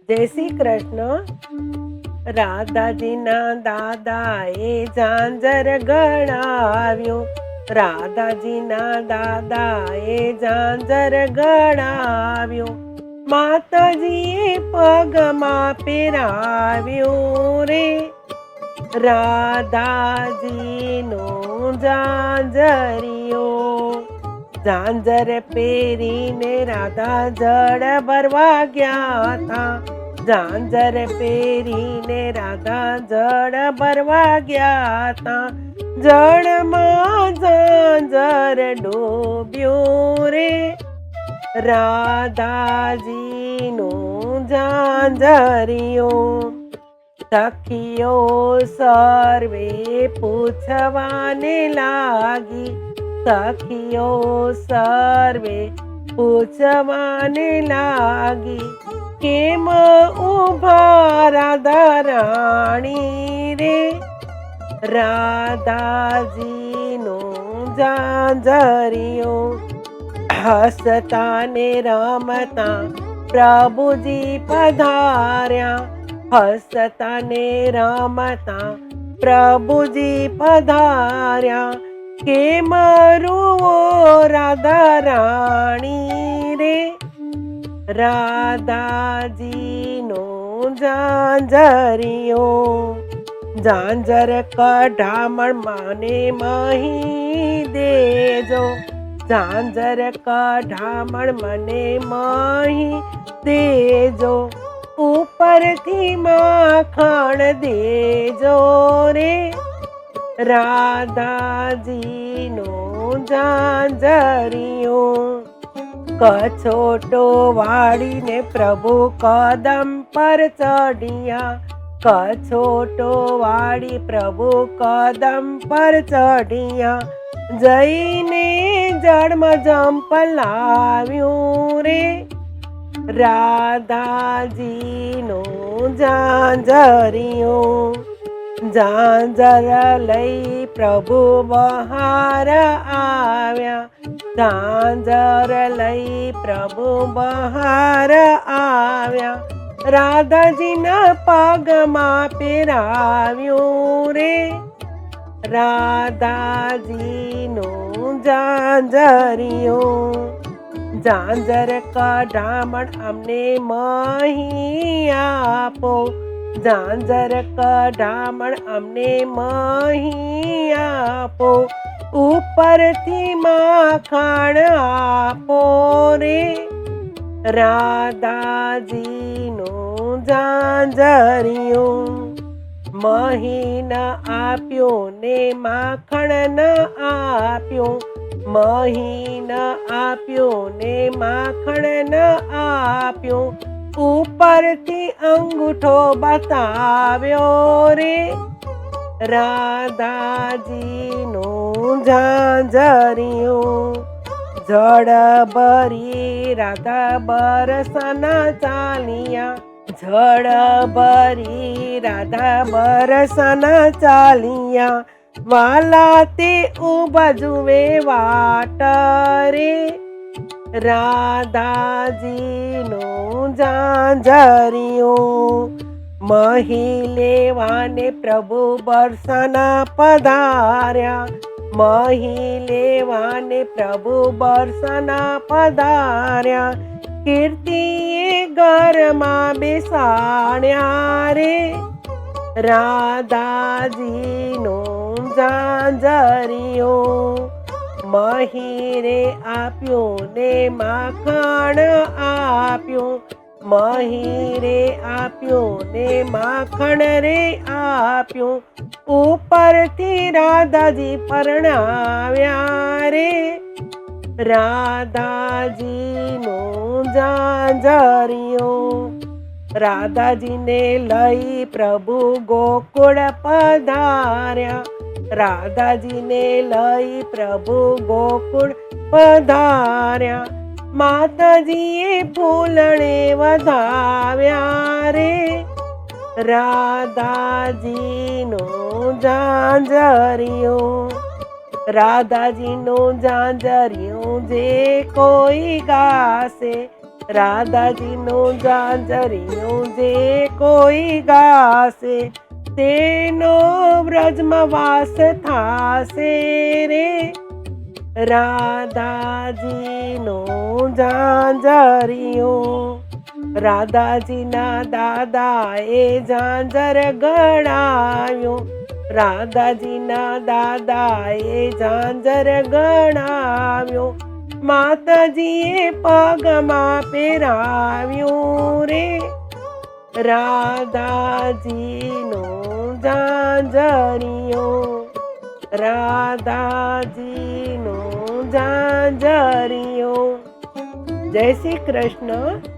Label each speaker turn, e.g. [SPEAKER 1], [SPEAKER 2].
[SPEAKER 1] જય શ્રી કૃષ્ણ. રાધાજીના દાદાએ ઝાંઝર ગણાવ્યું. રાધાજીના દાદાએ ઝાંઝર ગણાવ્યું. માતાજીએ પગમાં પહેરાવ્યું રે. રાધાજીનો ઝાંઝરિયો. ઝાંઝર પહેરીને રાધા જળ ભરવા ગયા હતા. ઝાંઝર પહેરીને રાધા જળ ભરવા ગયા હતા. જળમાં ઝાંઝર ડૂબ્યું રે. રાધાજીનો ઝાંઝરિયો. સખીઓ સર્વે પૂછવાને લાગી. સખીઓ સર્વે પૂછવાને લાગી. કેમ ઉભા રાધા રાણી રે. રાધાજીનો ઝાંઝરિયો. હસતા ને રમતા પ્રભુજી પધાર્યા. હસતા ને રમતા પ્રભુજી પધાર્યા. કેમ રૂવો રાધા રાણી રે. રાધાજીનો ઝાંઝરિયો. ઝાંઝર કઢામણ મને મહી દેજો. ઝાંઝર કઢામણ મને મહી દેજો. ઉપરથી માખણ દેજો રે. રાધાજીનો ઝાંઝરિયો. કછોટો વાળીને પ્રભુ કદમ પર ચઢ્યા. કછોટો વાળી પ્રભુ કદમ પર ચઢ્યા. જઈને જળમાં ઝંપલાવ્યું રે. રાધાજીનો ઝાંઝરિયો. ઝાંઝર લઈ પ્રભુ બહાર આવ્યા. ઝાંઝર લઈ પ્રભુ બહાર આવ્યા. રાધાજીના પગમાં પહેરાવ્યું રે. રાધાજીનો ઝાંઝરિયો. ઝાંઝર કઢામણ અમને મહી આપો. ઝાંઝર કઢામણ અમને મહી આપો. ઉપરથી માખણ આપો રે. રાધાજીનો ઝાંઝરિયો. મહી ન આપ્યો ને માખણ ન આપ્યો. મહી ન આપ્યો ને માખણ ન આપ્યો. ઉપરથી અંગૂઠો બતાવ્યો રે. રાધાજીનો ઝાંઝરિયો. જળ ભરી રાધા બરસના ચાલિયા. જળ ભરી રાધા બરસના ચાલિયા. વાલા તે ઉભા જુએ વાટ રે. રાધાજીનો ઝાંઝરિયો. મહી લેવાને પ્રભુ બરસના પધાર્યા. મહી લેવાને પ્રભુ બરસના પધાર્યા. કીર્તિએ ઘરમાં બેસાડ્યા રે. રાધાજીનો ઝાંઝરિયો. મહીરે આપ્યો ને માખણ આપ્યો. મહીરે આપ્યો ને માખણ રે આપ્યો. ઉપરથી રાધાજી પરણાવ્યા રે. રાધાજીનો ઝાંઝરિયો. રાધાજીને લઈ પ્રભુ ગોકુળ પધાર્યા. રાધાજીને લઈ પ્રભુ ગોકુળ પધાર્યા. માતાજીએ ફૂલણે વધાવ્યા રે. રાધાજીનો ઝાંઝરિયો. રાધાજીનો ઝાંઝરિયો જે કોઈ ગાશે. રાધાજીનું ઝાંઝરિયું જે કોઈ ગાશે તેનો વ્રજમાં વાસ થાશે રે. રાધાજીનું ઝાંઝરિયું રાધાજીના દાદાએ ઝાંઝર ગણાવ્યું. રાધાજીના દાદાએ ઝાંઝર ગણાવ્યું. માતાજીએ પગમાં પહેરાવ્યું રે. રાધાજીનું ઝાંઝરિયું રાધાજીનું ઝાંઝરિયું. જય શ્રી કૃષ્ણ.